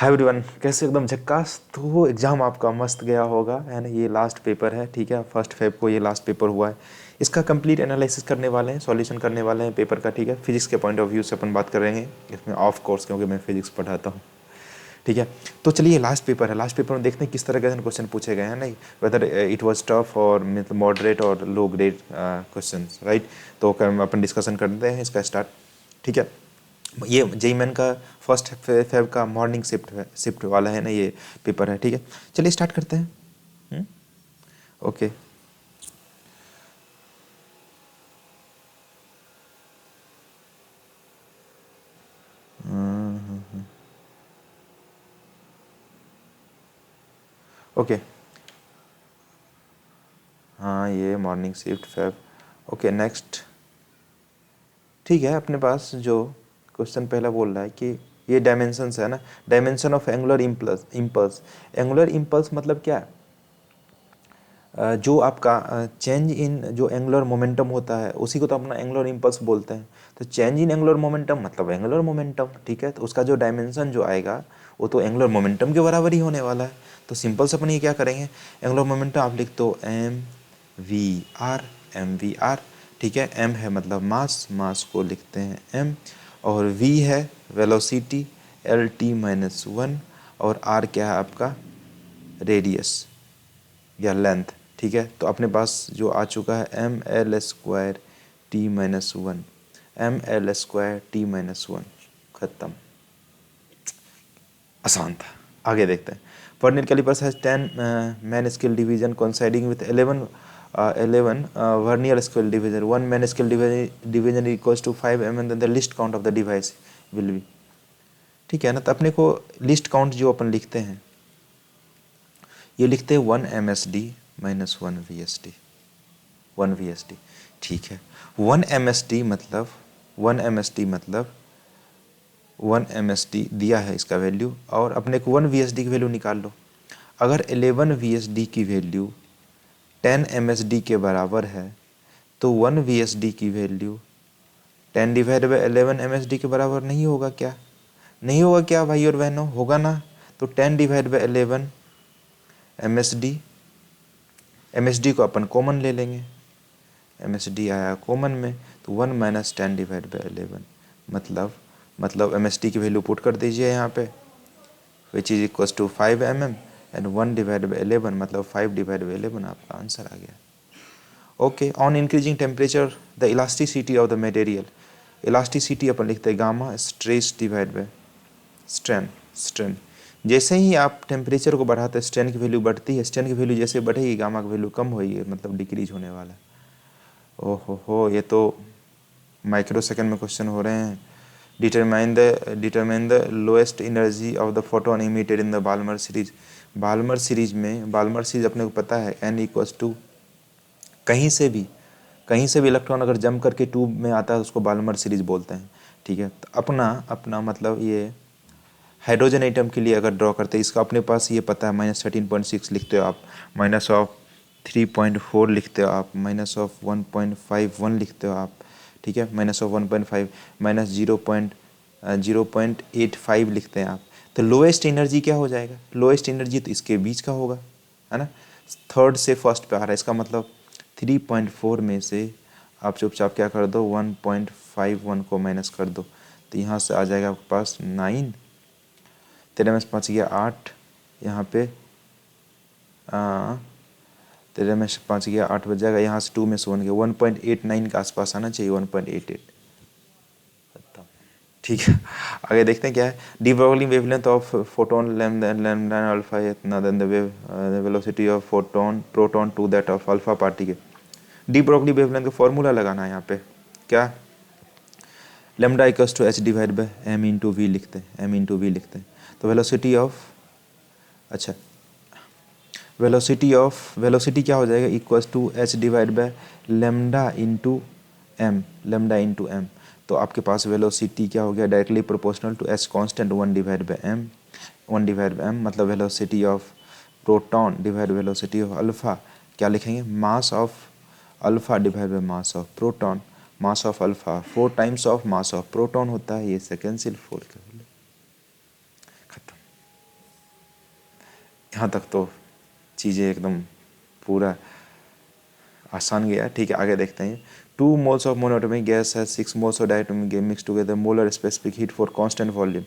Hi everyone, कैसे एकदम झक्कास। तो एग्ज़ाम आपका मस्त गया होगा है ना। ये लास्ट पेपर है, ठीक है। 1 फेब को ये लास्ट पेपर हुआ है। इसका कंप्लीट एनालिसिस करने वाले हैं, सॉल्यूशन करने वाले हैं पेपर का, ठीक है। फिजिक्स के पॉइंट ऑफ व्यू से अपन बात करेंगे इसमें, ऑफ कोर्स, क्योंकि मैं फिजिक्स पढ़ाता हूँ, ठीक है। तो चलिए, लास्ट पेपर है। लास्ट पेपर में देखते हैं किस तरह के क्वेश्चन पूछे गए हैं, नहीं वेदर इट वाज टफ और मतलब मॉडरेट और लो ग्रेड क्वेश्चन, राइट। तो अपन डिस्कशन करते हैं इसका स्टार्ट, ठीक है। ये जेईमेन का 1 फेब का मॉर्निंग शिफ्ट वाला है ना, ये पेपर है, ठीक है। चलिए स्टार्ट करते हैं। ओके। ओके। हाँ, ये morning shift Feb. Okay, next. ठीक है, अपने पास जो क्वेश्चन पहला बोल रहा है कि ये डायमेंशंस है ना, dimension of angular impulse. Angular impulse मतलब क्या है? जो आपका चेंज इन जो एंगुलर मोमेंटम होता है उसी को तो अपना एंगुलर इम्पल्स बोलते हैं। तो चेंज इन एंगुलर मोमेंटम मतलब एंगुलर मोमेंटम, ठीक है। तो उसका जो डायमेंशन जो आएगा वो तो एंगुलर मोमेंटम के बराबर ही होने वाला है। तो सिंपल से अपन ये क्या करेंगे, एंगुलर मोमेंटम आप लिख दो एम वी आर, ठीक है। एम है मतलब मास, मास को लिखते हैं एम, और वी है वेलोसिटी L t-1, और आर क्या है आपका, रेडियस या लेंथ, ठीक है। तो अपने पास जो आ चुका है ml² t-1 खत्म। आसान था। आगे देखते हैं। Vernier callipers has 10 main scale division coinciding with 11 vernier scale division. 1 main scale division equals to 5 mm, then the least count of the device will be, ठीक है ना। तो अपने को लिस्ट काउंट जो अपन लिखते हैं, ये लिखते हैं 1 MSD माइनस 1 VSD, 1 VSD, ठीक है। 1 MSD मतलब 1 MSD मतलब 1 MSD दिया है इसका वैल्यू, और अपने को 1 VSD की वैल्यू निकाल लो। अगर 11 VSD की वैल्यू 10 MSD के बराबर है तो 1 VSD की वैल्यू 10 डिवाइड बाई 11 MSD के बराबर नहीं होगा क्या? नहीं होगा क्या भाई और बहनों, होगा ना। तो 10 डिवाइड बाई 11 MSD, MSD को अपन कॉमन ले लेंगे, MSD आया कॉमन में, तो 1 माइनस 10 डिवाइड बाई 11 मतलब MSD की वैल्यू पुट कर दीजिए यहाँ पे, which is equals to 5 mm, and 1 divide by 11 मतलब 5 डिवाइड बाई 11 आपका आंसर आ गया। Okay. On increasing temperature the elasticity of the material, elasticity अपन लिखते हैं gamma stress divide by strain. जैसे ही आप टेम्परेचर को बढ़ाते हैं स्ट्रेन की वैल्यू बढ़ती है, स्ट्रेन की वैल्यू जैसे बढ़ेगी गामा की वैल्यू कम होगी, मतलब डिक्रीज होने वाला है। ओहो, ये तो माइक्रो सेकेंड में क्वेश्चन हो रहे हैं। Determine the lowest energy of the photon emitted in the Balmer series. Balmer series अपने को पता है n इक्वल्स टू, कहीं से भी इलेक्ट्रॉन अगर जंप करके ट्यूब में आता है उसको बाल्मर सीरीज बोलते हैं, ठीक है। तो अपना मतलब ये हाइड्रोजन आइटम के लिए अगर ड्रॉ करते हैं, इसका अपने पास ये पता है -13.6 लिखते हो आप, -3.4 लिखते हो आप, -1.51 लिखते हो आप, ठीक है। -1.5 -0.85 लिखते हैं आप। तो लोएस्ट एनर्जी क्या हो जाएगा, लोएस्ट एनर्जी तो इसके बीच का होगा, है ना। थर्ड से फर्स्ट पे आ रहा है, इसका मतलब 3.4 में से आप चुपचाप क्या कर दो, 1.51 को माइनस कर दो, तो यहाँ से आ जाएगा आपके पास 9, तेरह में से 5 गया 8, यहाँ पे तेरह में से 5 गया 8 बच जाएगा, यहाँ से 2 में से 1 गया, 1.89 के आसपास आना चाहिए, 1.88, ठीक है। आगे देखते हैं क्या है। De Broglie wavelength of photon lambda alpha इतना then the velocity of proton to that of alpha particle. De Broglie wavelength का फॉर्मूला लगाना है यहाँ पे, क्या, lambda equals to h divide by m into V लिखते हैं, तो वेलोसिटी ऑफ, अच्छा, वेलोसिटी क्या हो जाएगा, equals to h divide by lambda into M. तो आपके पास वेलोसिटी क्या हो गया, directly proportional to h constant 1 divide by m, मतलब velocity of proton divide velocity of alpha, क्या लिखेंगे, mass of alpha divide by mass of proton. Mass of alpha 4 times of mass of proton होता है, ये second सिर्फ 4 के खत्म। यहाँ तक तो चीज़ें एकदम पूरा आसान गया। ठीक है, आगे देखते हैं। 2 moles ऑफ मोनोएटॉमिक गैस है 6 moles of diatomic gas mix together molar specific heat for constant volume.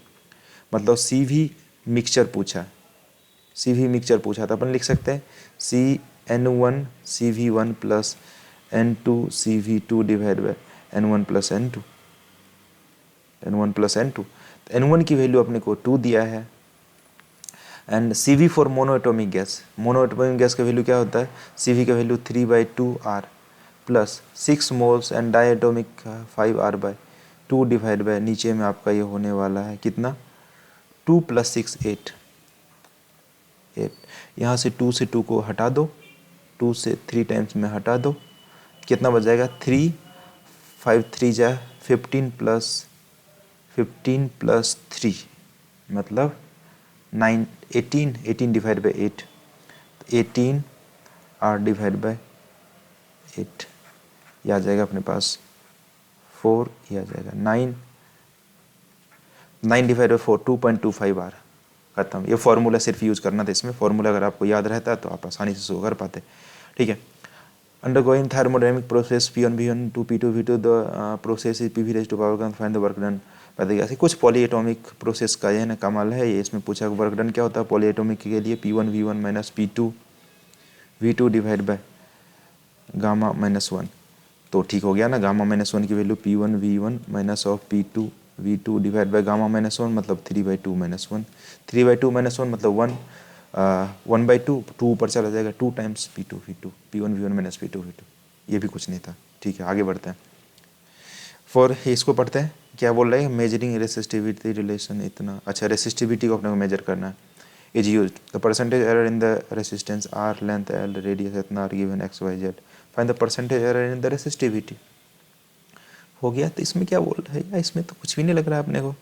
मतलब CV मिक्सचर पूछा, CV मिक्सचर पूछा तो अपन लिख सकते हैं CN1 CV1 plus N2 CV2 divide by N1 plus N2, N1 plus N2। तो N1 की वैल्यू अपने को 2 दिया है and CV for monoatomic gas, monoatomic gas का वैल्यू क्या होता है, CV का value 3/2R plus 6 moles and diatomic 5R/2 divide by, नीचे में आपका ये होने वाला है कितना 2 + 6 8। यहाँ से 2 से 2 को हटा दो, 2 से 3 टाइम्स में हटा दो, कितना बच जाएगा 3 5 3 जा 15 प्लस 3 मतलब 9 18 divide by 8, 18R divide by 8 ये आ जाएगा अपने पास 4, ये आ जाएगा 9 डिवाइड बाई 4 2.25R खत्म। ये फॉर्मूला सिर्फ यूज़ करना था इसमें, फॉर्मूला अगर आपको याद रहता तो आप आसानी से सो कर पाते। ठीक है, undergoing thermodynamic process P1 V1 2 P2 V2 the process is PV raise to power का find the work done by the gas. कुछ पॉलीएटॉमिक प्रोसेस का ये ना कमाल है, ये इसमें पूछा वर्क डन क्या होता है पॉलीएटॉमिक के लिए P1 V1 minus P2 V2 divide by gamma -1। तो ठीक हो गया ना, गामा -1 की value P1 V1 minus of P2 V2 divide by gamma -1 मतलब 3/2 - 1, 3/2 - 1 मतलब 1/2, 2 ऊपर चला जाएगा 2 times P2 V2 P1 V1 minus P2 V2, ये भी कुछ नहीं था। ठीक है, आगे बढ़ते हैं। फॉर इसको पढ़ते हैं, क्या बोल रहे हैं मेजरिंग रेसिस्टिविटी रिलेशन इतना, अच्छा रेसिस्टिविटी को अपने को मेजर करना है। Is use the percentage error in the resistance R length L radius इतना R given XYZ, find the percentage error in the resistivity. हो गया। तो इसमें क्या बोल रहा है यार, इसमें तो कुछ भी नहीं लग रहा है अपने को।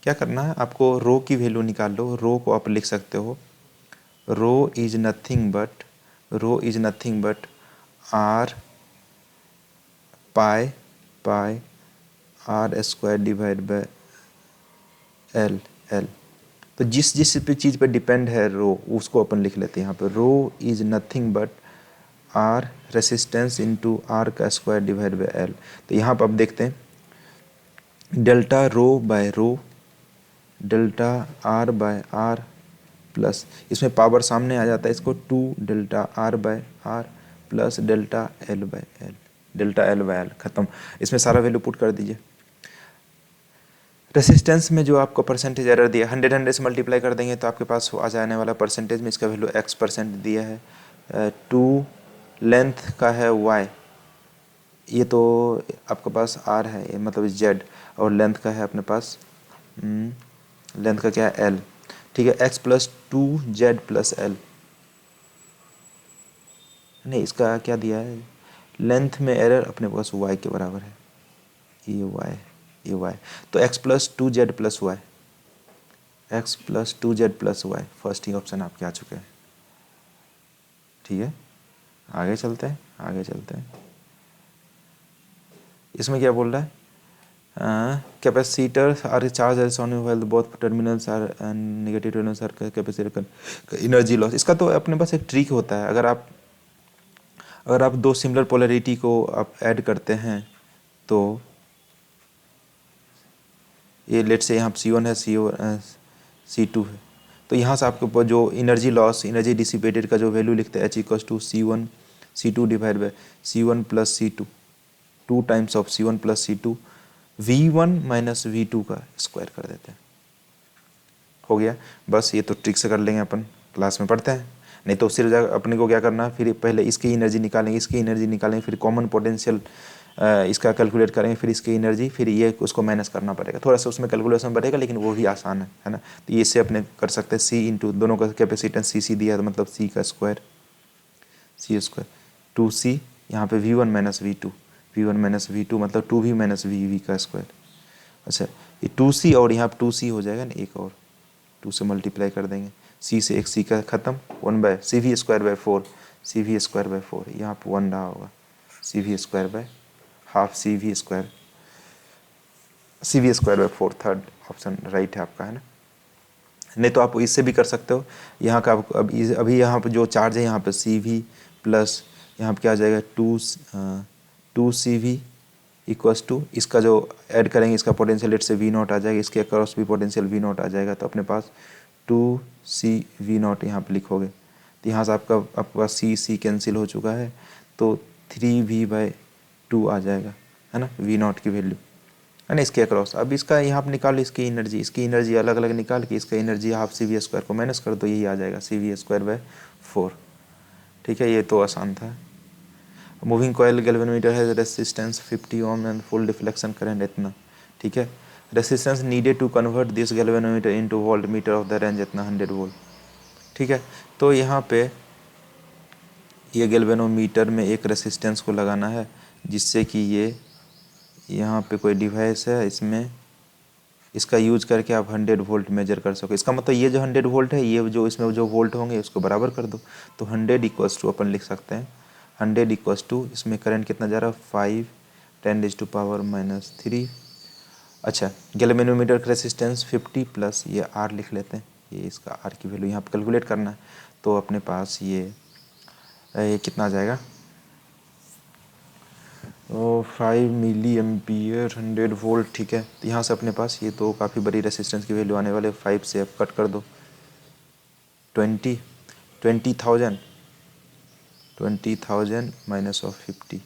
क्या करना है आपको, रो की वैल्यू निकाल लो। रो को आप लिख सकते हो rho is nothing but R pi R² divide by L। तो जिस पे चीज़ पे डिपेंड है रो, उसको अपन लिख लेते हैं यहाँ पे। Rho is nothing but R resistance into R² divide by L। तो यहाँ पर आप देखते हैं delta rho by rho delta R by R plus, इसमें पावर सामने आ जाता है, इसको 2 delta R by R plus delta L by L खत्म। इसमें सारा वैल्यू पुट कर दीजिए। रेसिस्टेंस में जो आपको परसेंटेज एरर दिया 100 से मल्टीप्लाई कर देंगे तो आपके पास आ जाने वाला परसेंटेज में इसका वैल्यू X% दिया है। 2 लेंथ का है Y, ये तो आपके पास R है, ये मतलब Z, और लेंथ का है अपने पास लेंथ का क्या है L। ठीक है, X + 2Z + L, नहीं इसका क्या दिया है, लेंथ में एरर अपने पास Y के बराबर है, ये Y। तो X + 2Z + Y, X + 2Z + Y, first ही ऑप्शन आपके आ चुके हैं। ठीक है, आगे चलते हैं। इसमें क्या बोल रहा है, capacitor are charge as on while both terminals are negative terminals are capacitor का एनर्जी लॉस। इसका तो अपने पास एक ट्रिक होता है, अगर आप दो सिमिलर पोलैरिटी को आप ऐड करते हैं तो ये लेट से यहाँ C1 है C2 है, तो यहाँ से आपके ऊपर जो एनर्जी लॉस एनर्जी डिसिपेटेड का जो वैल्यू लिखते हैं H = C1 C2 divide by C1 + C2, 2 times of C1 + C2 V1 - V2 का स्क्वायर कर देते हैं। हो गया, बस ये तो ट्रिक से कर लेंगे अपन, क्लास में पढ़ते हैं। नहीं तो सिर्फ अपने को क्या करना है, फिर पहले इसकी एनर्जी निकालेंगे, फिर कॉमन पोटेंशियल इसका कैलकुलेट करेंगे, फिर इसकी एनर्जी, फिर ये उसको माइनस करना पड़ेगा। थोड़ा सा उसमें कैलकुलेशन बढ़ेगा लेकिन वो भी आसान है ना। तो ये इससे अपने कर सकते हैं C इंटू दोनों का कैपेसिटेंस C दिया तो मतलब C² 2C, यहाँ पे V1 - V2 मतलब 2V - VV का स्क्वायर। अच्छा, ये 2C और यहाँ पर 2C हो जाएगा ना, एक और 2 से मल्टीप्लाई कर देंगे, C से एक C का ख़त्म, 1/CV²/4 CV²/4, यहाँ पर 1 रहा होगा, CV² half CV²/4, third option right है आपका, है ना। नहीं तो आप इससे भी कर सकते हो। यहाँ का अब अभी यहाँ पे जो चार्ज है यहाँ पे सी वी प्लस यहाँ पे क्या आ जाएगा 2 CV इक्वस टू इसका जो ऐड करेंगे इसका पोटेंशियल लेट से वी नॉट आ जाएगा, इसके अक्रॉस भी पोटेंशियल वी नॉट आ जाएगा, तो अपने पास 2CV0 यहाँ पे लिखोगे, तो यहाँ से आपका सी कैंसिल हो चुका है, तो 3V/2 आ जाएगा, है ना, वी नॉट की वैल्यू, है ना, इसके अक्रॉस। अब इसका यहाँ पर निकाल इसकी एनर्जी अलग अलग निकाल के इसका एनर्जी हाफ CV² को माइनस कर दो, यही आ जाएगा CV²/4। ठीक है, ये तो आसान था। मूविंग कॉयल गैल्वेनोमीटर है resistance 50 ohm and full deflection current इतना। ठीक है, resistance needed to convert this galvanometer into voltmeter of the range इतना 100 वोल्ट। ठीक है, तो यहाँ पे ये गैल्वेनोमीटर में एक रेसिस्टेंस को लगाना है, जिससे कि ये यहाँ पे कोई डिवाइस है, इसमें इसका यूज करके आप 100 वोल्ट मेजर कर सको। इसका मतलब ये जो 100 वोल्ट है, ये जो इसमें जो वोल्ट होंगे उसको बराबर कर दो, तो 100 इक्वल्स टू अपन लिख सकते हैं 100 इक्वल्स टू, इसमें करंट कितना जा रहा है 5 10⁻³ अच्छा, गैल्वेनोमीटर का रेसिस्टेंस 50 प्लस ये R लिख लेते हैं, ये इसका R की वैल्यू यहाँ पर कैलकुलेट करना है, तो अपने पास ये कितना आ जाएगा, 5 मिली एम्पियर 100 वोल्ट। ठीक है, तो यहाँ से अपने पास ये तो काफ़ी बड़ी रेसिस्टेंस की वैल्यू आने वाले, 5 से अब कट कर दो 20,000 माइनस ऑफ 50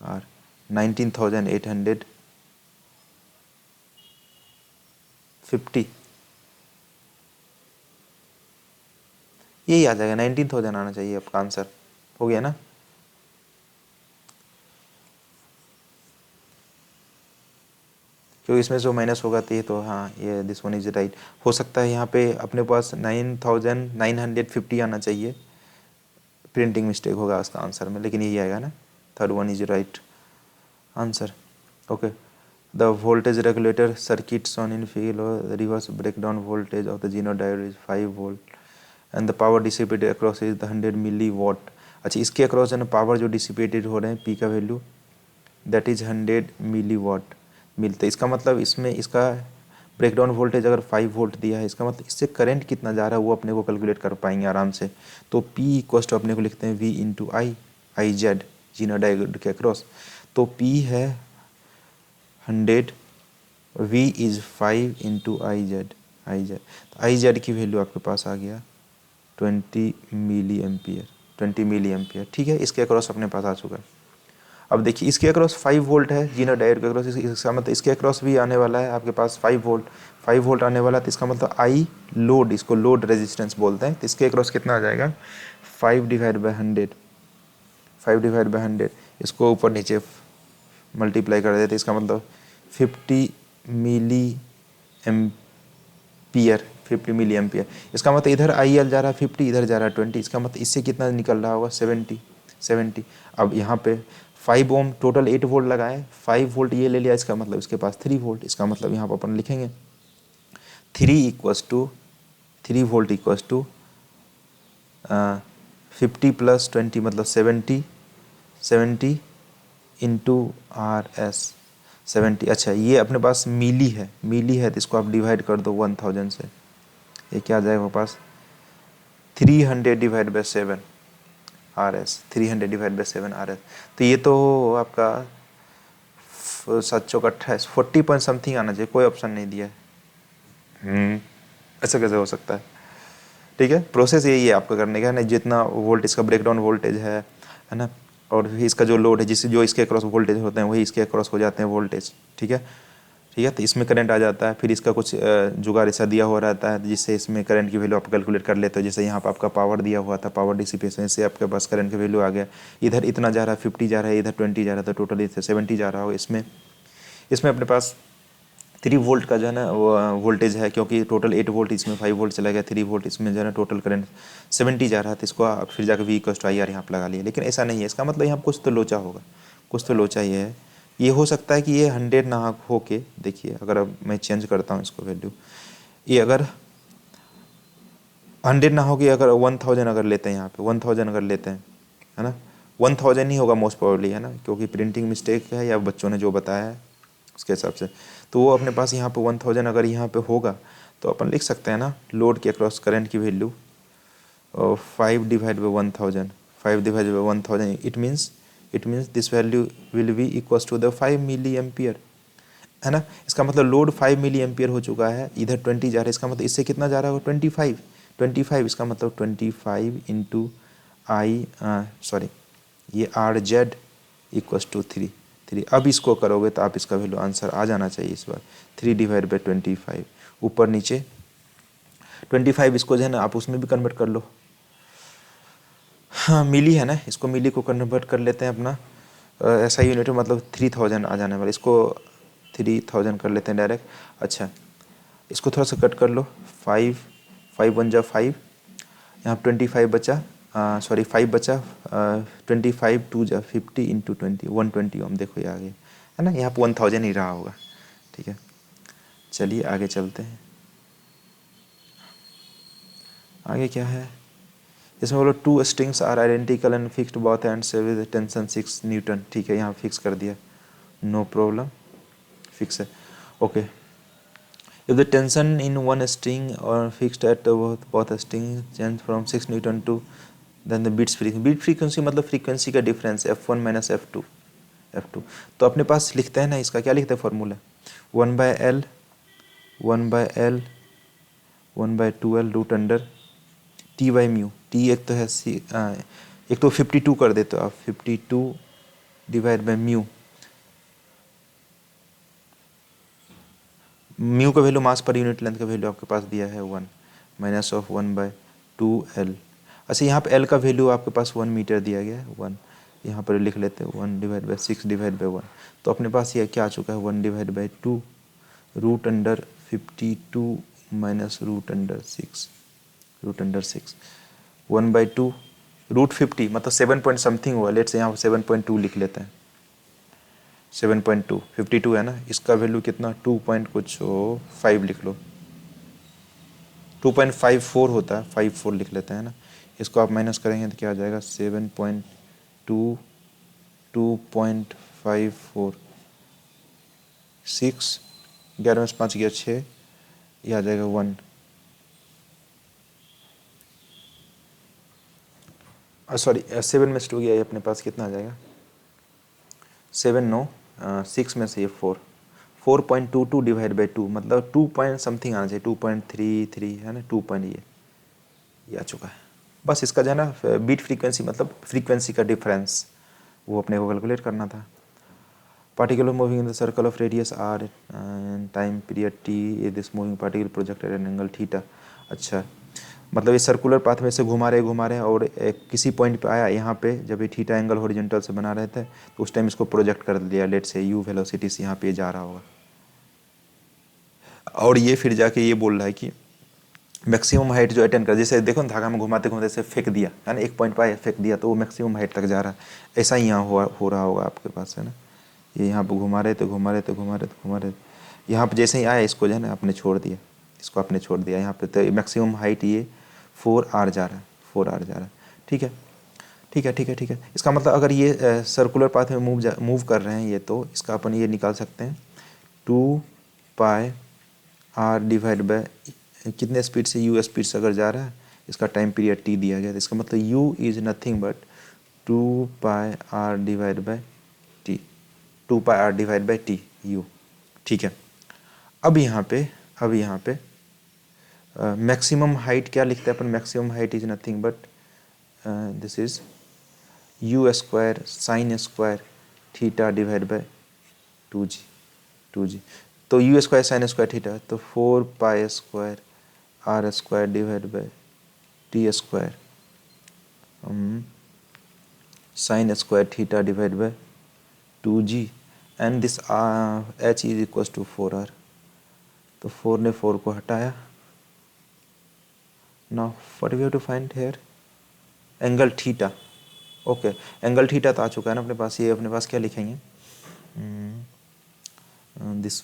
और 19,850, यही आ जाएगा, 19,000 आना चाहिए आपका आंसर। हो गया ना। क्योंकि इसमें जो माइनस होगा तो ये तो हाँ, ये दिस वन इज राइट। हो सकता है यहाँ पे अपने पास 9,950 आना चाहिए, प्रिंटिंग मिस्टेक होगा उसका आंसर में, लेकिन यही आएगा ना, third one is right answer. Okay, the voltage regulator circuit shown in figure reverse breakdown voltage of the Zener diode is 5 volt and the power dissipated across is the 100 milliwatt. अच्छा, इसके across है ना power जो dissipated हो रहे हैं P का value that is 100 milliwatt मिलते। इसका मतलब इसमें इसका ब्रेकडाउन वोल्टेज अगर 5 वोल्ट दिया है, इसका मतलब इससे करंट कितना जा रहा है वो अपने को कैलकुलेट कर पाएंगे आराम से। तो P इक्वस्ट अपने को लिखते हैं V into I Z Zener diode के अक्रॉस, तो P है 100, V is 5 into I Z, तो आई जेड की वैल्यू आपके पास आ गया 20 मिली एम्पियर। ठीक है, इसके अक्रॉस अपने पास आ चुका है। अब देखिए इसके अक्रॉस 5 वोल्ट है जीनो डायोड के अक्रॉस, इसका मतलब इसके अक्रॉस भी आने वाला है आपके पास 5 वोल्ट आने वाला है, तो इसका मतलब आई लोड, इसको लोड रेजिस्टेंस बोलते हैं, तो इसके अक्रॉस कितना आ जाएगा 5/100, इसको ऊपर नीचे मल्टीप्लाई कर देते, इसका मतलब 50 मिली एम्पियर। इसका मतलब इधर आई एल जा रहा है 50, इधर जा रहा है 20, इसका मतलब इससे कितना निकल रहा होगा 70। अब यहाँ पे 5 ओम टोटल 8 वोल्ट लगाए, 5 वोल्ट ये ले लिया, इसका मतलब इसके पास 3 वोल्ट, इसका मतलब यहाँ पर अपन लिखेंगे 3 वोल्ट इक्वस टू 50 प्लस 20 मतलब 70 इंटू RS 70। अच्छा, ये अपने पास मिली है तो इसको आप डिवाइड कर दो 1000 से, ये क्या आ जाएगा हमारे पास 300/7 RS, 300/7 RS। तो ये तो आपका 7 चौक 28 40 पॉइंट समथिंग आना चाहिए, कोई ऑप्शन नहीं दिया है। ऐसा कैसे हो सकता है। ठीक है, प्रोसेस यही है आपका करने का, ना जितना वोल्ट इसका ब्रेकडाउन वोल्टेज है ना, और इसका जो लोड है जिससे जो इसके अक्रॉस वोल्टेज होते हैं वही इसके अक्रॉस हो जाते हैं वोल्टेज। ठीक है, तो इसमें करंट आ जाता है, फिर इसका कुछ जुगाड़ ऐसा दिया हुआ रहता है जिससे इसमें करंट की वैल्यू आप कैलकुलेट कर लेते हो। जैसे यहाँ पर आपका पावर दिया हुआ था, पावर डिसिपेशन से आपके पास करंट की वैल्यू आ गया, इधर इतना जा रहा है 50 जा रहा है, इधर 20 जा रहा था, टोटल इधर 70 जा रहा हो। इसमें अपने पास 3 वोल्ट का जो है ना वोल्टेज है, क्योंकि टोटल 8 वोल्ट इसमें 5 वोल्ट चला गया, 3 वोल्ट इसमें जो है ना टोटल करंट 70 जा रहा था, इसको आप फिर जाकर V=IR यहाँ पर लगा लिया। लेकिन ऐसा नहीं है, इसका मतलब यहाँ कुछ तो लोचा होगा, कुछ तो लोचा ये है। ये हो सकता है कि ये 100 ना हो के, देखिए अगर अब मैं चेंज करता हूँ इसको वैल्यू, ये अगर 100 ना हो कि अगर 1000 अगर लेते हैं, यहाँ पे 1000 अगर लेते हैं, है ना, 1000 ही होगा मोस्ट प्रोबेबली, है ना, क्योंकि प्रिंटिंग मिस्टेक है या बच्चों ने जो बताया है उसके हिसाब से। तो वो अपने पास यहाँ पे 1000 अगर यहाँ पे होगा तो अपन लिख सकते हैं ना लोड के अक्रॉस करंट की value 5 divide by 1000, 5 divide by 1000, it means this value will be equal to the 5 milliampere, है ना। इसका मतलब लोड 5 मिली एम्पियर हो चुका है, इधर 20 जा रहा है, इसका मतलब इससे कितना जा रहा होगा 25, इसका मतलब 25 इंटू आई सॉरी ये आर जेड इक्वस टू 3। अब इसको करोगे तो आप इसका वैल्यू आंसर आ जाना चाहिए इस बार 3 डिवाइड बाई 25, ऊपर नीचे 25, इसको जो है ना आप उसमें भी कन्वर्ट कर लो, हाँ मिली है ना, इसको मिली को कन्वर्ट कर लेते हैं अपना ऐसा यूनिट मतलब 3000 आ जाने वाला, इसको 3000 कर लेते हैं डायरेक्ट। अच्छा इसको थोड़ा सा कट कर लो, 5 5 1 जा 5, यहाँ 25 बचा, सॉरी 5 बचा, 25 2 जा 50 इंटू 20 120 ओम, देखो ये आ गया है ना, यहाँ पर 1000 ही रहा होगा। ठीक है चलिए आगे चलते हैं, आगे क्या है इसमें बोलो 2 strings are identical and fixed both ends with tension 6 newton. ठीक है यहाँ फिक्स कर दिया, नो प्रॉब्लम, फिक्स है। Okay if the tension in one string और fixed at both string change from 6 newton to then the beat frequency मतलब frequency का difference F1 minus F2। तो अपने पास लिखते हैं ना, इसका क्या लिखते हैं formula 1/L 1/L 1/2L root under T by mu, T एक तो है एक तो 52 कर देते हो आप, 52 डिवाइड बाई म्यू, म्यू का वैल्यू मास पर यूनिट लेंथ का वैल्यू आपके पास दिया है 1 माइनस ऑफ 1/2L। अच्छा यहाँ पे L का वैल्यू आपके पास 1 मीटर दिया गया है 1, यहाँ पर लिख लेते हैं 1 डिवाइड बाई 6 डिवाइड बाई 1, तो अपने पास ये क्या आ चुका है 1 divide by 2 root under 52 minus root under 6 1/2 root 50 मतलब 7 पॉइंट समथिंग हुआ, लेट से यहाँ 7.2 लिख लेते हैं, 7.2 52 है ना, इसका वैल्यू कितना 2 पॉइंट कुछ 5 लिख लो, 2.54 होता है, 54 लिख लेते हैं ना, इसको आप माइनस करेंगे तो क्या आ जाएगा 7.2 2.54 6 11 में 5 गया 6, ये आ जाएगा 1, सॉरी 7 में से 2 गया, ये अपने पास कितना आ जाएगा 7 9 6 में से ये 4.22 डिवाइड बाई 2 मतलब 2 पॉइंट समथिंग आना चाहिए, 2.33 है ना, 2 पॉइंट ये आ चुका है। बस इसका जो है ना बीट फ्रीक्वेंसी मतलब फ्रीक्वेंसी का डिफरेंस वो अपने को कैलकुलेट करना था। Particle moving in the circle of radius R and time period T, this moving particle projected an angle theta. अच्छा मतलब ये सर्कुलर पाथ में से घुमा रहे और किसी पॉइंट पे आया, यहाँ पे जब ये थीटा एंगल हॉरिजॉन्टल से बना रहे थे तो उस टाइम इसको प्रोजेक्ट कर दिया, लेट से यू वेलोसिटी से यहाँ पे जा रहा होगा, और ये फिर जाके ये बोल रहा है कि मैक्सिमम हाइट जो अटेंड कर, जैसे देखो ना धागा में घुमाते घुमाते से फेंक दिया है ना, एक पॉइंट पर फेंक दिया तो वो मैक्सिमम हाइट तक जा रहा है, ऐसा ही यहाँ हो रहा होगा आपके पास, है ना। ये यहाँ पर घुमा रहे, यहाँ पर जैसे ही आया इसको जो है ना आपने छोड़ दिया, इसको आपने छोड़ दिया यहाँ पे, तो मैक्सिमम हाइट ये 4r जा रहा है, 4r जा रहा है। ठीक है, इसका मतलब अगर ये सर्कुलर पाथ में मूव कर रहे हैं ये, तो इसका अपन ये निकाल सकते हैं 2πr डिवाइड बाय कितने स्पीड से, u स्पीड से अगर जा रहा है, इसका टाइम पीरियड t दिया गया, तो इसका मतलब u is nothing but 2πr divide by t, 2πr divide by t u। ठीक है अब यहाँ पे मैक्सिमम हाइट क्या लिखते हैं अपन, maximum height is nothing but this is u square sine square theta divide by 2g। तो u square sine square theta, तो 4π square r square divide by t square sine square theta divide by 2g and this h is equal to 4r, तो 4 ने 4 को हटाया। Now what we have to find here angle theta. Okay angle theta तो आ चुका है ना अपने पास, ये अपने पास क्या लिखेंगे this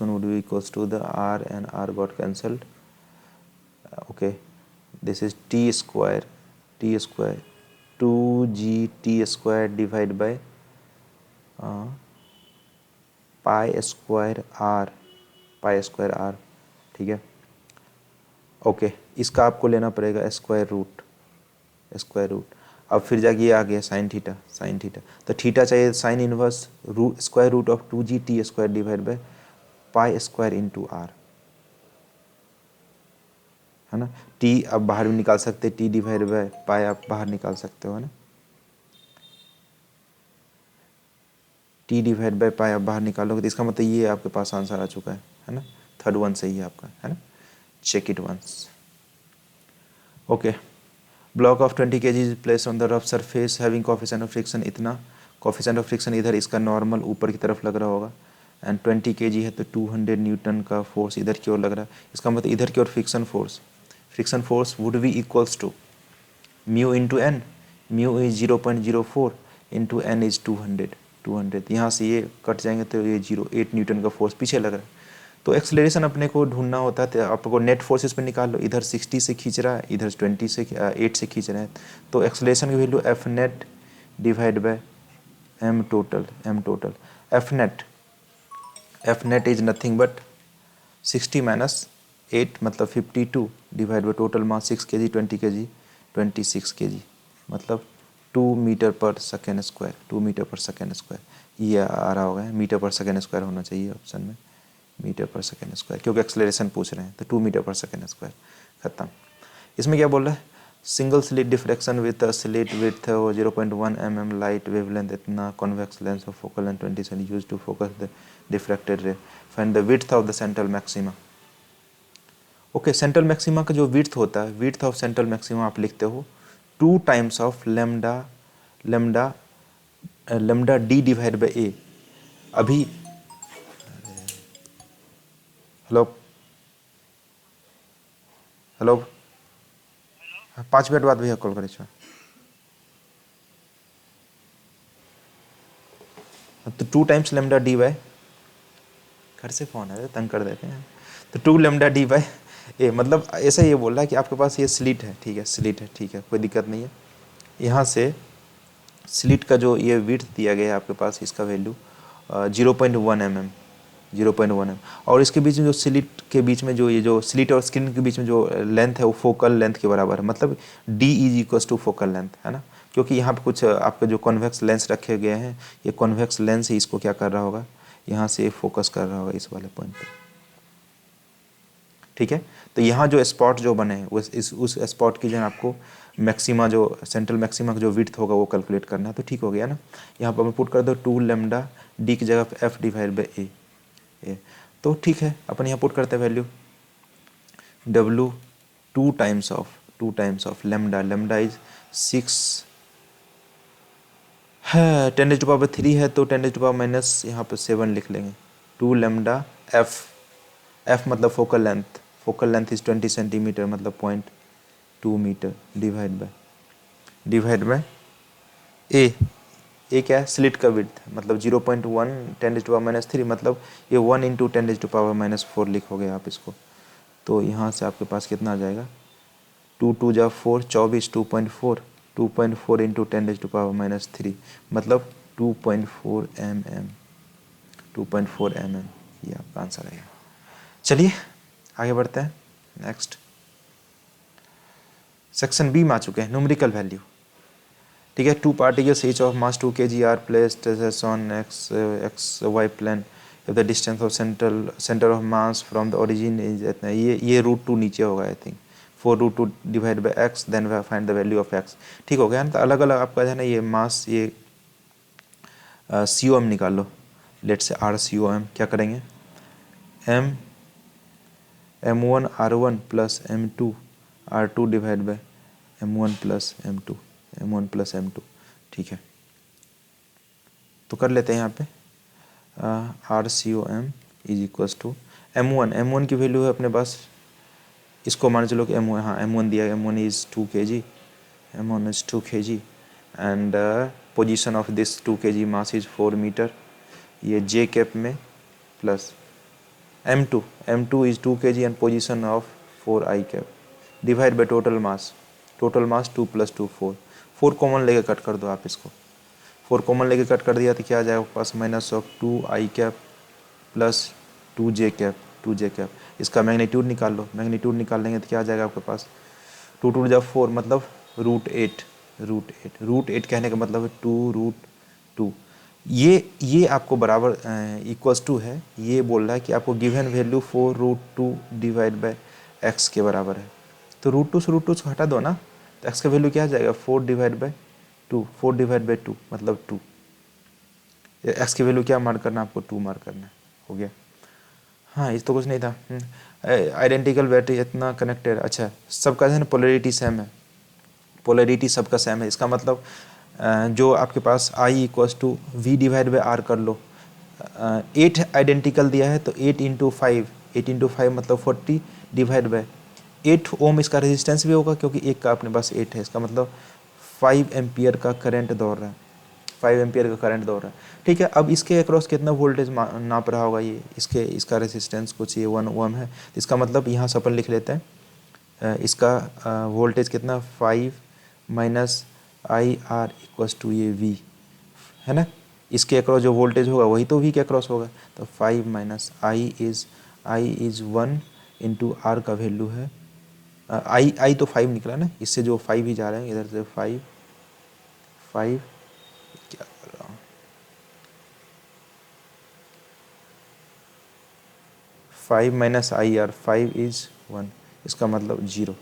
one would be equals to the r and r got cancelled। Okay this is t square 2gt square divide by pi square r ठीक है। ओके, इसका आपको लेना पड़ेगा स्क्वायर रूट। अब फिर जाके ये आ गया साइन थीटा। तो थीटा चाहिए sine inverse square root of 2g t square divide by pi square into R, है ना। t आप बाहर भी निकाल सकते हैं, t डिवाइड बाय पाई आप बाहर निकाल सकते हो, है ना। t डिवाइड बाय पाई आप बाहर निकालोगे तो इसका मतलब ये आपके पास आंसर आ चुका है ना। थर्ड वन सही है आपका, है ना। Check it once. Okay, block of 20 kg is place on the rough surface having coefficient of friction इतना, कोफिशिएंट ऑफ फ्रिक्शन इधर इसका नॉर्मल ऊपर की तरफ लग रहा होगा, एंड 20 kg है तो 200 न्यूटन का फोर्स इधर की ओर लग रहा है। इसका मतलब इधर की ओर friction force would be equals to mu into N. Mu is 0.04 into N is 200। यहाँ से ये कट जाएंगे तो ये 0.8 न्यूटन का फोर्स पीछे लग रहा है। तो एक्सेलरेशन अपने को ढूंढना होता है, तो आपको नेट फोर्सेस पे निकाल लो। इधर 60 से खींच रहा है, इधर 8 से खींच रहा है, तो एक्सेलरेशन की value F net divide by M total. F net is nothing but 60 minus 8 मतलब 52 divide by total mass 6 kg 20 kg 26 kg मतलब 2 मीटर पर सेकेंड स्क्वायर। ये आ रहा होगा, मीटर पर सेकेंड स्क्वायर होना चाहिए ऑप्शन में, मीटर पर सेकेंड स्क्वायर, क्योंकि एक्सेलरेशन पूछ रहे हैं तो 2 मीटर पर सेकेंड स्क्वायर। खत्म। इसमें क्या बोल रहा है, single slit diffraction with slit width 0.1 mm light wavelength इतना, convex lens of focal length 20 cm use to focus the diffracted ray, find the width of the central maxima. Okay, central maxima का जो width होता है, width of central maxima आप लिखते हो 2 times of lambda D divide by A. अभी hello 5 minute बाद भैया कॉल करे छो। तो 2 टाइम्स लेमडा डी बाय, घर से फोन है तंग कर देते हैं, तो 2 लेमडा डी बाय ए, मतलब ऐसा ये बोल रहा है कि आपके पास ये स्लिट है, ठीक है, कोई दिक्कत नहीं है। यहाँ से स्लिट का जो ये विड्थ दिया गया है आपके पास, इसका वैल्यू 0.1 mm, और इसके बीच में जो स्लिट के बीच में जो ये जो स्लिट और स्क्रीन के बीच में जो लेंथ है वो फोकल लेंथ के बराबर है, मतलब D is equals to focal length, है ना। क्योंकि यहाँ पे कुछ आपके जो कॉन्वेक्स लेंस रखे गए हैं, ये कॉन्वेक्स लेंस ही इसको क्या कर रहा होगा, यहाँ से फोकस कर रहा होगा इस वाले पॉइंट पे, ठीक है। तो यहाँ जो स्पॉट जो बने हैं उस स्पॉट की जो है आपको मैक्सिमा, जो सेंट्रल मैक्सिमा का जो विड्थ होगा वो कैलकुलेट करना है, तो ठीक हो गया ना। यहाँ पर मैं पुट कर दो 2 लेमडा डी की जगह एफ डिवाइड बाई ए, तो ठीक है, अपन यहाँ पुट करते हैं value W 2 times of lambda is 6 है, 10⁻³ है तो 10⁻⁻, यहाँ पर 7 लिख लेंगे। 2 लेमडा एफ मतलब फोकल लेंथ इज 20 सेंटीमीटर मतलब 0.2 मीटर डिवाइड बाय ए क्या है, स्लिट का विड्थ, मतलब 0.1 10⁻³ मतलब ये 1 इंटू 10⁻⁻4 लिखोगे आप इसको, तो यहाँ से आपके पास कितना आ जाएगा, 2 जा 4 24, 2.4 इंटू 10⁻³ मतलब 2.4 mm, ये आपका आंसर है। चलिए आगे बढ़ते हैं। नेक्स्ट सेक्शन बी में आ चुके हैं, न्यूमेरिकल वैल्यू, ठीक है। 2 particles each of mass 2 kg are placed on X Y plane if the distance of centre of mass from the origin is इतना, ये √2 नीचे होगा, I think 4√2 divide by X, then find the value of X, ठीक हो गया ना। तो अलग अलग आपका है ना ये मास, ये COM निकाल लो, लेट से RCOM, क्या करेंगे, M1 R1 plus M2 R2 divide by M1 plus M2, ठीक है। तो कर लेते हैं यहाँ पे RCOM is equals to M1 की वैल्यू है अपने पास, इसको मान चलो कि M1, हाँ M1 दिया, M1 is 2 kg and position of this 2 kg mass is 4 metre, ये J कैप में plus M2 is 2 kg and position of 4 I cap divide by total mass 2 + 2 4 common लेके कट कर दो आप इसको, 4 कॉमन लेके कट कर दिया तो क्या आ जाएगा पास, -2 I cap plus 2 J cap 2j cap. इसका मैग्नीट्यूड निकाल लो, मैग्नीट्यूड निकाल लेंगे तो क्या आ जाएगा आपके पास, 2×4 मतलब √8, √8 कहने का मतलब है 2√2। ये आपको बराबर इक्वल्स टू है, ये बोल रहा है कि आपको given value 4√2 divide by x के बराबर है। तो √2 से √2 को हटा दो ना, तो एक्स का वैल्यू क्या आ जाएगा 4/2, 4/2 मतलब 2। एक्स की वैल्यू क्या मार्क करना है आपको, 2 मार्क करना है, हो गया। हाँ इस तो कुछ नहीं था। आइडेंटिकल बैटरी इतना कनेक्टेड, अच्छा सबका है ना पोलरिटी सेम है, पोलरिटी सबका सेम है, इसका मतलब जो आपके पास I = V/R कर लो। 8 आइडेंटिकल दिया है तो 8 × 5, 8 × 5 मतलब 40 डिवाइड बाय 8 ओम इसका रेजिस्टेंस भी होगा क्योंकि एक का अपने पास 8 है, इसका मतलब 5 एम्पियर का करंट दौड़ रहा है, 5 एम्पियर का करंट दौड़ रहा है। ठीक है, अब इसके अक्रॉस कितना वोल्टेज नाप रहा होगा ये, इसका रेजिस्टेंस कुछ ये 1 ओम है, इसका मतलब यहाँ से अपन लिख लेते हैं इसका वोल्टेज कितना 5 - IR = ये V है ना, इसके अक्रॉस जो वोल्टेज होगा वही तो V के अक्रॉस होगा, तो 5 - I इज़ 1 × R का वैल्यू है I तो 5 निकला ना, इससे जो 5 ही जा रहे हैं इधर से 5 क्या कर रहा हूँ 5 - IR 5 इज़ 1, इसका मतलब 0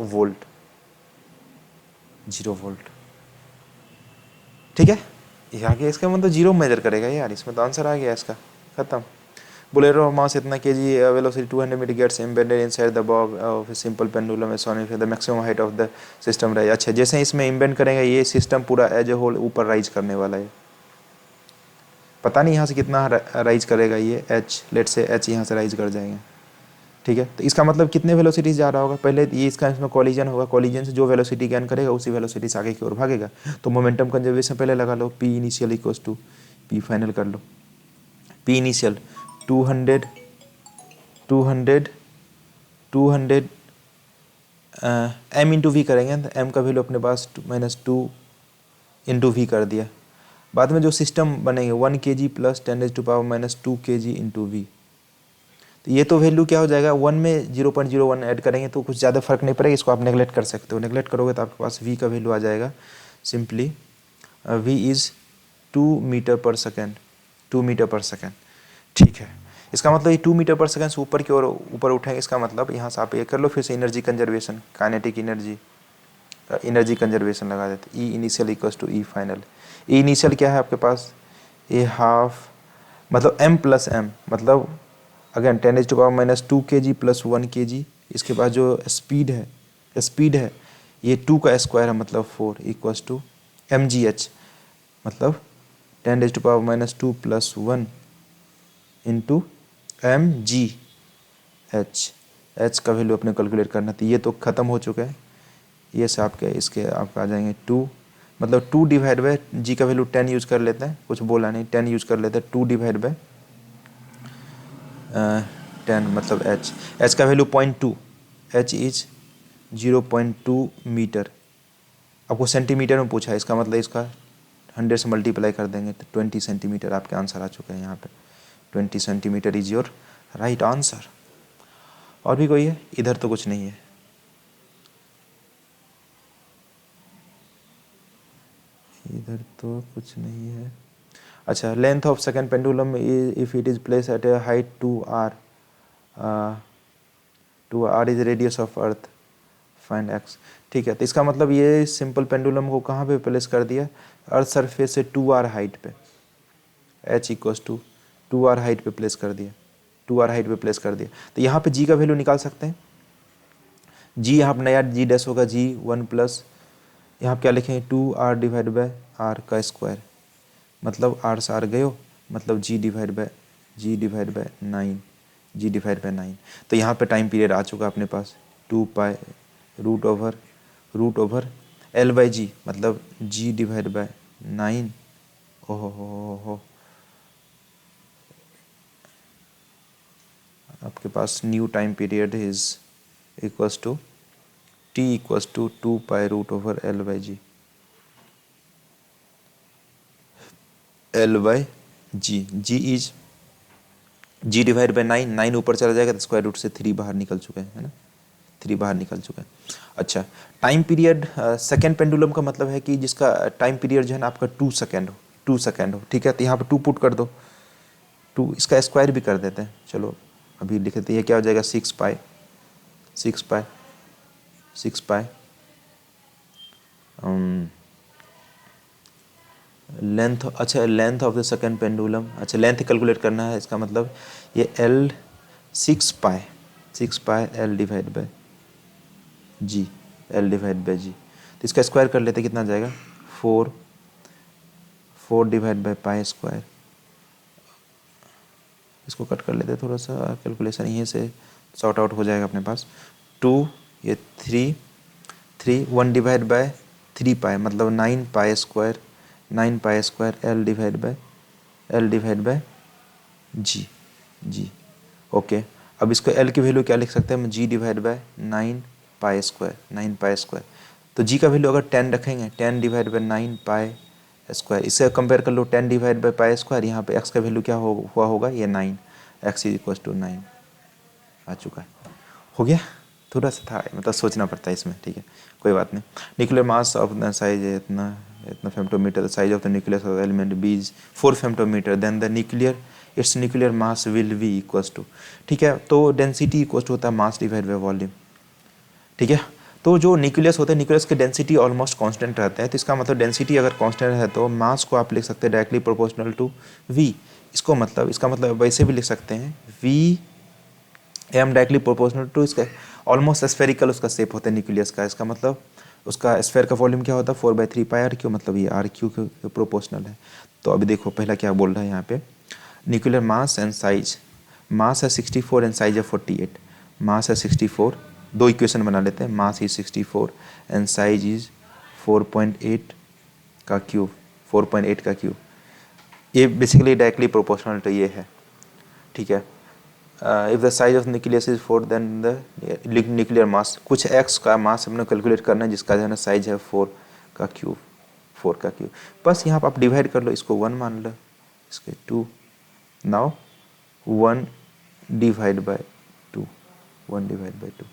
वोल्ट, 0 वोल्ट। ठीक है, ये आ गया, इसका मतलब 0 मेजर करेगा यार, इसमें तो आंसर आ गया इसका, खत्म। बोलेरो मास इतना kg, velocity 200 metre gets embedded inside the bob of simple pendulum सोनिक the maximum height of the system rise. अच्छा जैसे ही इसमें इम्बेंड करेंगे ये सिस्टम पूरा एज ए होल ऊपर राइज करने वाला है, पता नहीं यहाँ से कितना राइज करेगा ये एच, लेट से एच यहाँ से राइज कर जाएंगे। ठीक है, तो इसका मतलब कितने वेलोसिटी जा रहा होगा, पहले ये इसका इसमें कॉलिजन होगा, कॉलिजन से जो वेलोसिटी गेन करेगा उसी वेलोसिटी से आगे की ओर भागेगा। तो मोमेंटम कंजर्वेशन पहले लगा लो, P initial equals to P final कर लो, P initial 200 m into V करेंगे तो m का वैल्यू अपने पास -2 इंटू वी कर दिया। बाद में जो सिस्टम बनेंगे 1 kg + 10⁻² kg इंटू वी, तो ये तो वैल्यू क्या हो जाएगा, 1 में 0.01 ऐड करेंगे तो कुछ ज़्यादा फर्क नहीं पड़ेगा, इसको आप नेगलेक्ट कर सकते हो, नेगलेक्ट करोगे तो आपके पास v का वैल्यू आ जाएगा सिंपली v इज़ 2 मीटर पर सेकेंड, 2 मीटर पर सेकेंड। ठीक है, इसका मतलब ये 2 मीटर पर सेकेंड से ऊपर की ओर ऊपर उठेंगे, इसका मतलब यहाँ से आप ये कर लो, फिर से energy conservation, kinetic energy conservation लगा देते, E initial equals to E final. E initial क्या है आपके पास, ये हाफ मतलब m + m मतलब अगेन 10⁻² kg + 1 kg, इसके बाद जो स्पीड है ये 2 का स्क्वायर है मतलब 4 = mgh मतलब 10⁻² + 1 इंटू mgh, h का वैल्यू अपने कैलकुलेट करना था। ये तो ख़त्म हो चुका है, ये से आपके इसके आपका आ जाएंगे 2 मतलब 2 डिवाइड बाय g का वैल्यू 10 यूज़ कर लेते हैं, कुछ बोला नहीं 10 यूज़ कर लेते हैं, 2 डिवाइड बाय 10 मतलब h का वैल्यू 0.2, h इज 0.2 मीटर। आपको सेंटीमीटर में पूछा है, इसका मतलब इसका 100 से मल्टीप्लाई कर देंगे तो 20 सेंटीमीटर आपके आंसर आ चुका है यहाँ पे, 20 centimetre is your right answer. और भी कोई है, इधर तो कुछ नहीं है, इधर तो कुछ नहीं है। अच्छा, length of second pendulum if it is place at A height 2r, 2r is radius of earth, find x। ठीक है, तो इसका मतलब ये सिंपल पेंडुलम को कहाँ पे प्लेस कर दिया, अर्थ सरफेस से 2r हाइट पे, h = 2r हाइट पे प्लेस कर दिया, 2r हाइट पे प्लेस कर दिया। तो यहाँ पे g का वैल्यू निकाल सकते हैं, g यहाँ पर नया g डैश होगा, g 1 प्लस यहाँ पर क्या लिखेंगे 2r डिवाइड बाय r का स्क्वायर, मतलब r से r गए हो मतलब g divide by 9, g divide by 9। तो यहाँ पे टाइम पीरियड आ चुका अपने पास 2π रूट ओवर L/g मतलब g डिवाइड बाय 9। ओहो आपके पास new time period is equals to t equals to 2π root over L/g, L/g, g is G divide by 9, 9 ऊपर चला जाएगा तो स्क्वायर रूट से 3 बाहर निकल चुके हैं, है ना, 3 बाहर निकल चुका है। अच्छा, टाइम पीरियड सेकेंड पेंडुलम का मतलब है कि जिसका टाइम पीरियड जो है ना आपका 2 सेकेंड हो, 2 सेकेंड हो, ठीक है। तो यहाँ पे 2 पुट कर दो, 2 इसका स्क्वायर भी कर देते हैं, चलो अभी लिख देते हैं। ये क्या हो जाएगा 6 पाई, 6 पाई, 6 पाई लेंथ। अच्छा, length of the second pendulum, अच्छा लेंथ कैलकुलेट करना है, इसका मतलब ये L 6 pi, 6 pi L divide by G, L divide by G. तो इसका स्क्वायर कर लेते कितना जाएगा 4, 4 डिवाइड बाई पाई स्क्वायर। इसको कट कर लेते थोड़ा सा, कैलकुलेशन यहीं से सॉर्ट आउट हो जाएगा अपने पास। 2 ये 3, 3 1 डिवाइड बाय 3 पाई मतलब 9 pi square, 9 pi square L divide by G, G okay. अब इसको एल की वैल्यू क्या लिख सकते हैं हम, G divide by 9 pi square, 9 pi square. तो जी का वैल्यू अगर 10 रखेंगे, 10 डिवाइड बाय 9 पाई स्क्वायर, इससे कंपेयर कर लो 10 डिवाइड बाई पाई स्क्वायर। यहाँ पे एक्स का वैल्यू क्या हुआ होगा, ये 9, एक्स इज इक्वल टू 9 आ चुका है। हो गया, थोड़ा सा था मतलब सोचना पड़ता है इसमें, ठीक है कोई बात नहीं। Nuclear mass of the size है इतना, इतना femtometre, the size of the nucleus of the element B is 4 femtometre, then the nuclear it's nuclear mass will be equals to, ठीक है। तो डेंसिटी इक्वल्स टू होता है मास डिवाइड बाई वॉल्यूम, ठीक है। तो जो न्यूक्लियस होता है, न्यूक्लियस की डेंसिटी ऑलमोस्ट कांस्टेंट रहता है, तो इसका मतलब डेंसिटी अगर कांस्टेंट है तो मास को आप लिख सकते हैं डायरेक्टली प्रोपोर्शनल टू वी। इसको मतलब, इसका मतलब वैसे भी लिख सकते हैं V M directly proportional to, इसका ऑलमोस्ट स्फेरिकल उसका शेप होता है न्यूक्लियस का, इसका मतलब उसका स्फेयर का वॉल्यूम क्या होता है 4/3 पाई आर क्यू, मतलब ये आर क्यू के प्रोपोर्शनल है। तो अभी देखो पहला क्या बोल रहा है यहाँ पे, न्यूक्लियर मास एंड साइज, मास है 64 एंड साइज है 48, मास है 64, दो इक्वेशन बना लेते हैं, mass is 64 and size is 4.8 का क्यूब, 4.8 का क्यूब, ये बेसिकली डायरेक्टली प्रोपोर्शनल तो ये है, ठीक है। If the size of nucleus is 4 then the nuclear mass, कुछ एक्स का मास हमने कैलकुलेट करना है जिसका जो है ना साइज है 4 का क्यूब, 4 का क्यूब। बस यहाँ पर आप डिवाइड कर लो, इसको 1 मान लो, इसके 2, now 1 divide by 2, 1 divide by 2,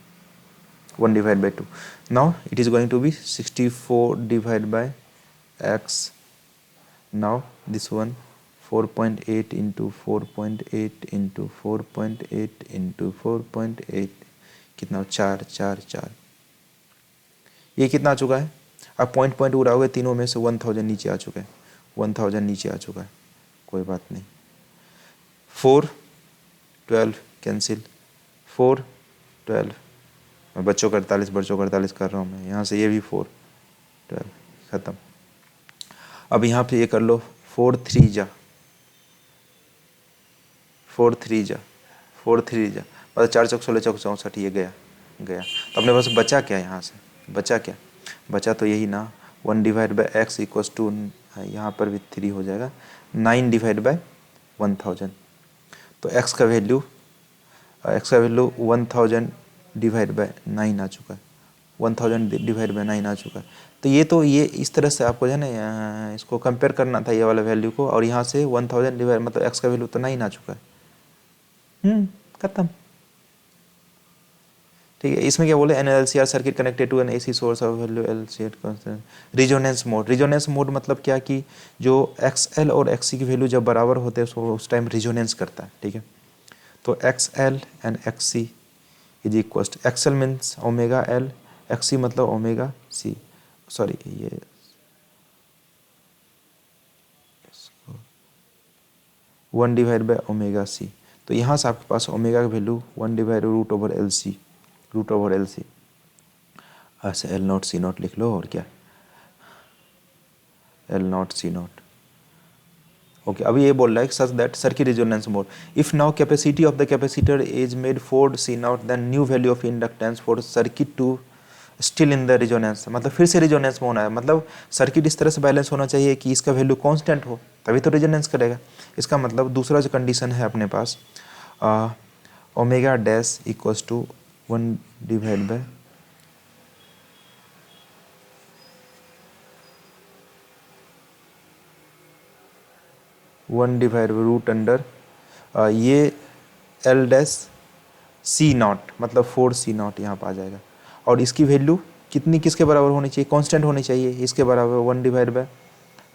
1 divide by 2, now it is going to be 64 divide by x, now this one 4.8 into 4.8 into 4.8 into 4.8 कितना, 4 4 4, ये कितना आ चुका है। अब पॉइंट पॉइंट उड़ाओगे तीनों में से 1000 नीचे आ चुका है, 1000 नीचे आ चुका है, कोई बात नहीं। 4 12 कैंसिल, 4 12, मैं बच्चों का 48 कर रहा हूँ मैं, यहाँ से ये भी 4 12 ख़त्म। अब यहाँ पे ये कर लो 4 3 जा, 4 3 जा, 4 3 जा, मतलब 4 चौक 16 चौक 64, ये गया गया। तो अपने पास बचा क्या, यहाँ से बचा क्या, बचा तो यही ना 1 divide by X equals to, यहाँ पर भी 3 हो जाएगा, 9 डिवाइड बाई 1000। तो एक्स का वैल्यू 1000 डिवाइड बाई 9 आ चुका है, 1000 डिवाइड बाई 9 आ चुका है। तो ये इस तरह से आपको जो है ना इसको कंपेयर करना था ये वाला वैल्यू को, और यहाँ से 1000 डिवाइड मतलब एक्स का वैल्यू तो 9 आ चुका है, खत्म, ठीक है। इसमें क्या बोले, an L C R circuit connected to an A C source of value L C at constant. Resonance mode, resonance mode मतलब क्या कि जो एक्स एल और एक्स सी की वैल्यू जब बराबर होते हैं उस टाइम रिजोनेंस करता है, ठीक है। तो X L and X C is equal to, X L means omega L, X C मतलब ओमेगा सी, सॉरी ये 1 डिवाइड बाई ओमेगा सी। तो यहाँ से आपके पास ओमेगा का value 1 divide root over L C, root over L C, ऐसे L not C not लिख लो, और क्या L not C not, okay. अभी ये बोल रहा है such that circuit resonance mode, if now capacity of the capacitor is made 4 C not then new value of inductance for circuit to still in the resonance, मतलब फिर से resonance में होना है, मतलब सर्किट इस तरह से बैलेंस होना चाहिए कि इसका वैल्यू कांस्टेंट हो तभी तो रिजोनेंस करेगा। इसका मतलब दूसरा जो कंडीशन है अपने पास, omega dash equals to 1 divide by 1 divide by root under ये एल डैश सी नॉट, मतलब 4 सी नॉट यहाँ पर आ जाएगा। और इसकी वैल्यू कितनी किसके बराबर होनी चाहिए, कांस्टेंट होनी चाहिए, इसके बराबर 1 divide by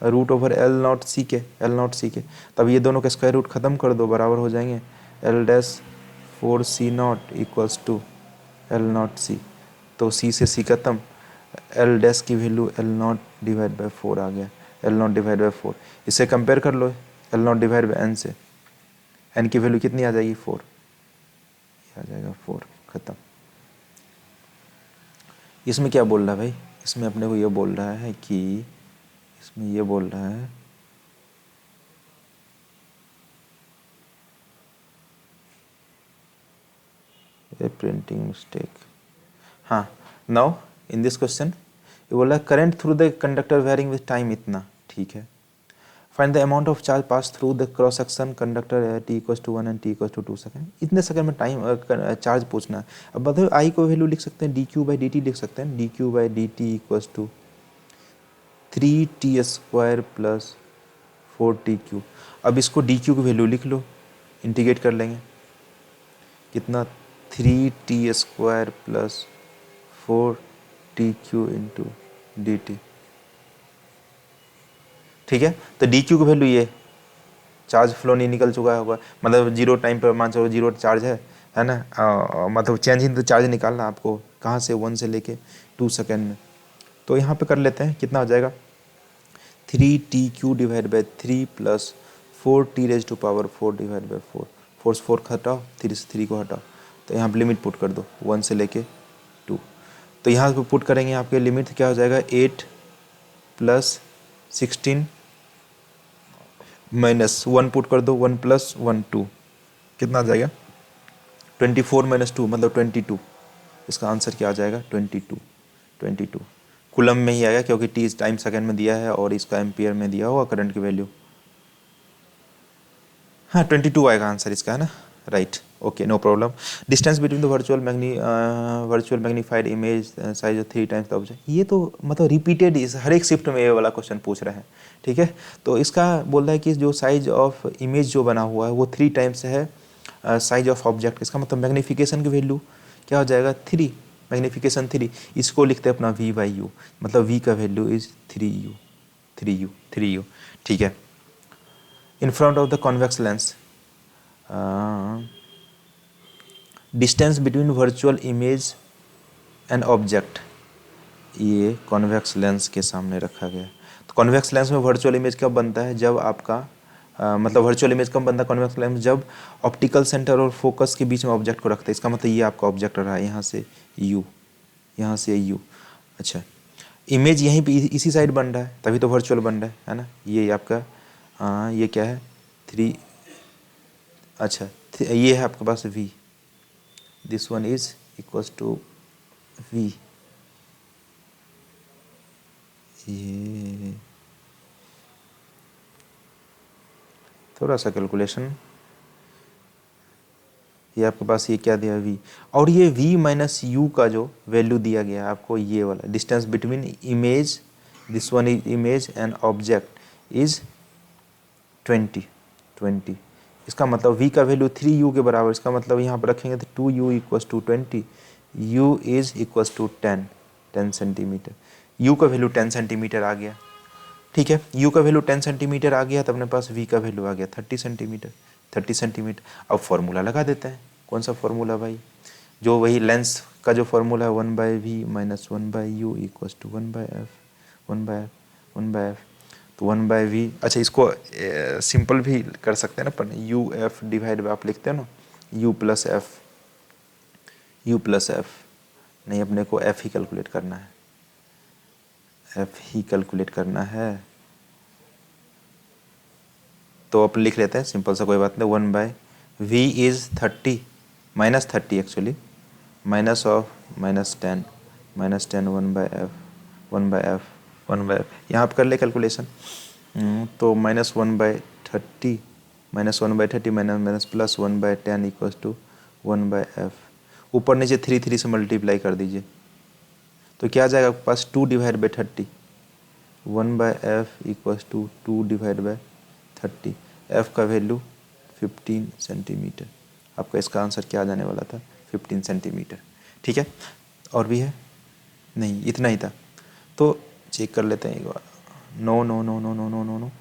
root over L not C के, एल नॉट सी के। तब ये दोनों के स्क्वायर रूट खत्म कर दो, बराबर हो जाएंगे L dash 4 C nought equals to L not C. तो सी से सी खत्म, एल डैश की value L nought divide by 4 आ गया, एल नॉट डिवाइड बाई 4। इसे कंपेयर कर लो L nought divide by N से, एन की वैल्यू कितनी आ जाएगी 4, आ जाएगा 4, खत्म। इसमें क्या बोल रहा है भाई, इसमें अपने को ये बोल रहा है कि, इसमें ये बोल रहा है ए प्रिंटिंग मिस्टेक। हाँ, नाउ इन दिस क्वेश्चन ये बोल रहा है current through the conductor varying with time इतना, ठीक है। Find the amount of charge pass through the cross section conductor T equals to 1 and T equals to 2 second. इतने second में time charge पूछना है। अब बताओ आई को वैल्यू लिख सकते हैं D Q by D T लिख सकते हैं, D Q by D T equals to 3t square plus 4t Q. अब इसको डी क्यू की वैल्यू लिख लो, इंटीग्रेट कर लेंगे, कितना 3t square plus 4t Q into D T, ठीक है। तो डी क्यू की वैल्यू ये चार्ज फ्लो नहीं निकल चुका होगा, मतलब जीरो टाइम पर मान चलो जीरो चार्ज है ना, मतलब चेंज इन तो चार्ज निकालना आपको कहाँ से, 1 से लेके 2 सेकेंड में। तो यहाँ पे कर लेते हैं, कितना हो जाएगा 3t Q divide by 3 plus 4t raise to power 4 divide by 4, 4 से 4 हटाओ, 3 से 3 को हटाओ, तो यहाँ पर लिमिट पुट कर दो 1 से लेके 2। तो यहाँ पर पुट करेंगे आपके लिमिट क्या हो जाएगा 8 प्लस 16 माइनस 1 पुट कर दो, 1 प्लस 1 2, कितना आ जाएगा 24 माइनस 2 मतलब 22। इसका आंसर क्या आ जाएगा 22 कूलम में ही आएगा क्योंकि टी टाइम सेकंड में दिया है और इसका एम्पियर में दिया हुआ करंट की वैल्यू। हाँ 22 आएगा आंसर इसका, है ना, right, okay, no problem. Distance between the virtual magnified image size of 3 times the object, ये तो मतलब रिपीटेड इस हर एक शिफ्ट में ये वाला क्वेश्चन पूछ रहे हैं, ठीक है। तो इसका बोल रहा है कि जो साइज ऑफ इमेज जो बना हुआ है वो 3 टाइम्स है साइज ऑफ ऑब्जेक्ट। इसका मतलब मैग्नीफिकेशन की वैल्यू क्या हो जाएगा 3, मैग्नीफिकेशन 3। इसको लिखते हैं अपना वी बाई यू, मतलब वी का वैल्यू इज 3u, ठीक है। In front of the convex lens, distance between virtual image and object, ये कॉन्वेक्स लेंस के सामने रखा गया है। तो कॉन्वेक्स लेंस में वर्चुअल इमेज कब बनता है, जब आपका मतलब वर्चुअल इमेज कब बनता है कॉन्वेक्स लेंस, जब ऑप्टिकल सेंटर और फोकस के बीच में ऑब्जेक्ट को रखते हैं। इसका मतलब ये आपका ऑब्जेक्ट रहा है, यहाँ से यू, यहाँ से यू, अच्छा इमेज यहीं पे इसी साइड बन रहा है तभी तो वर्चुअल बन रहा है ना। ये आपका ये क्या है 3, अच्छा ये है आपके पास v, this one is equals to v, ये थोड़ा सा कैलकुलेशन, ये आपके पास ये क्या दिया v, और ये v माइनस यू का जो वैल्यू दिया गया है आपको, ये वाला distance between image, this one is image and object is 20। इसका मतलब v का वैल्यू 3u के बराबर, इसका मतलब यहाँ पर रखेंगे तो 2u equals to 20, u is equals to 10 centimetre. u का वैल्यू 10 सेंटीमीटर आ गया, ठीक है। u का वैल्यू 10 सेंटीमीटर आ गया तो अपने पास v का वैल्यू आ गया 30 सेंटीमीटर। अब फॉर्मूला लगा देते हैं, कौन सा फॉर्मूला भाई, जो वही लेंस का जो फॉर्मूला है 1/v minus 1/u equals to 1/f। तो 1/v, अच्छा इसको सिंपल भी कर सकते हैं ना अपन, यू एफ डिवाइड बाय, आप लिखते हैं ना u प्लस एफ, नहीं अपने को f ही कैलकुलेट करना है, f ही कैलकुलेट करना है। तो अपन लिख लेते हैं सिंपल सा, कोई बात नहीं, 1/v is 30 minus 30 actually, minus of -10 1/f यहाँ आप कर ले कैलकुलेशन। तो -1/30 minus plus 1/10 equals to 1/f, ऊपर नीचे 3 से मल्टीप्लाई कर दीजिए तो क्या आ जाएगा आपके पास 2 divide by 30, 1/f equals to 2 divide by 30, f का वैल्यू 15 सेंटीमीटर। आपका इसका आंसर क्या आ जाने वाला था, 15 सेंटीमीटर। ठीक है, और भी है? नहीं, इतना ही था। तो चेक कर लेते हैं एक बार। No no no no no no no no.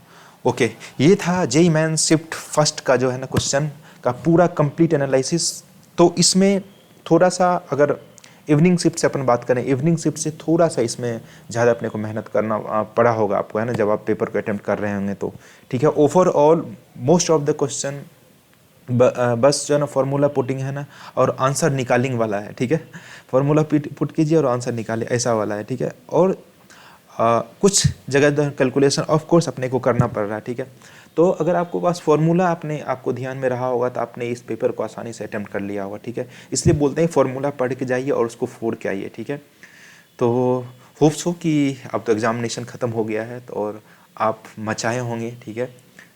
Okay, ये था जेईई मेंस शिफ्ट फर्स्ट का जो है ना क्वेश्चन का पूरा कंप्लीट एनालिसिस। तो इसमें थोड़ा सा अगर इवनिंग शिफ्ट से अपन बात करें, इवनिंग शिफ्ट से थोड़ा सा इसमें ज़्यादा अपने को मेहनत करना पड़ा होगा आपको, है ना, जब आप पेपर को अटेम्प्ट कर रहे होंगे तो। ठीक है, overall most of the question बस जो है ना फॉर्मूला पुटिंग है ना, और आंसर निकालिंग वाला है। ठीक है, फॉर्मूला पुट कीजिए और आंसर निकालिए, ऐसा वाला है। ठीक है, और कुछ जगह कैलकुलेशन ऑफ कोर्स अपने को करना पड़ रहा है। ठीक है, तो अगर आपको पास फॉर्मूला आपको ध्यान में रहा होगा तो आपने इस पेपर को आसानी से अटेम्प्ट कर लिया होगा। ठीक है, इसलिए बोलते हैं फॉर्मूला पढ़ के जाइए और उसको फोड़ के आइए। ठीक है, तो होप्स हो कि अब तो एग्जामिनेशन ख़त्म हो गया है तो और आप मचाए होंगे। ठीक है,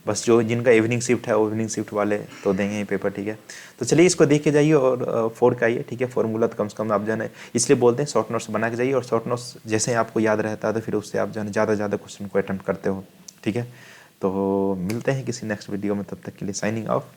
बस जो जिनका इवनिंग शिफ्ट है वो इवनिंग शिफ्ट वाले तो देंगे ही पेपर। ठीक है, तो चलिए इसको देख के जाइए और फोड़ के आइए। ठीक है, फॉर्मूला तो कम से कम आप जाने, इसलिए बोलते हैं शॉर्ट नोट्स बना के जाइए, और शॉर्ट नोट्स जैसे ही आपको याद रहता है तो फिर उससे आप जाने ज़्यादा ज़्यादा क्वेश्चन को अटेम्प्ट करते हो। ठीक है, तो मिलते हैं किसी नेक्स्ट वीडियो में, तब तक के लिए साइनिंग ऑफ।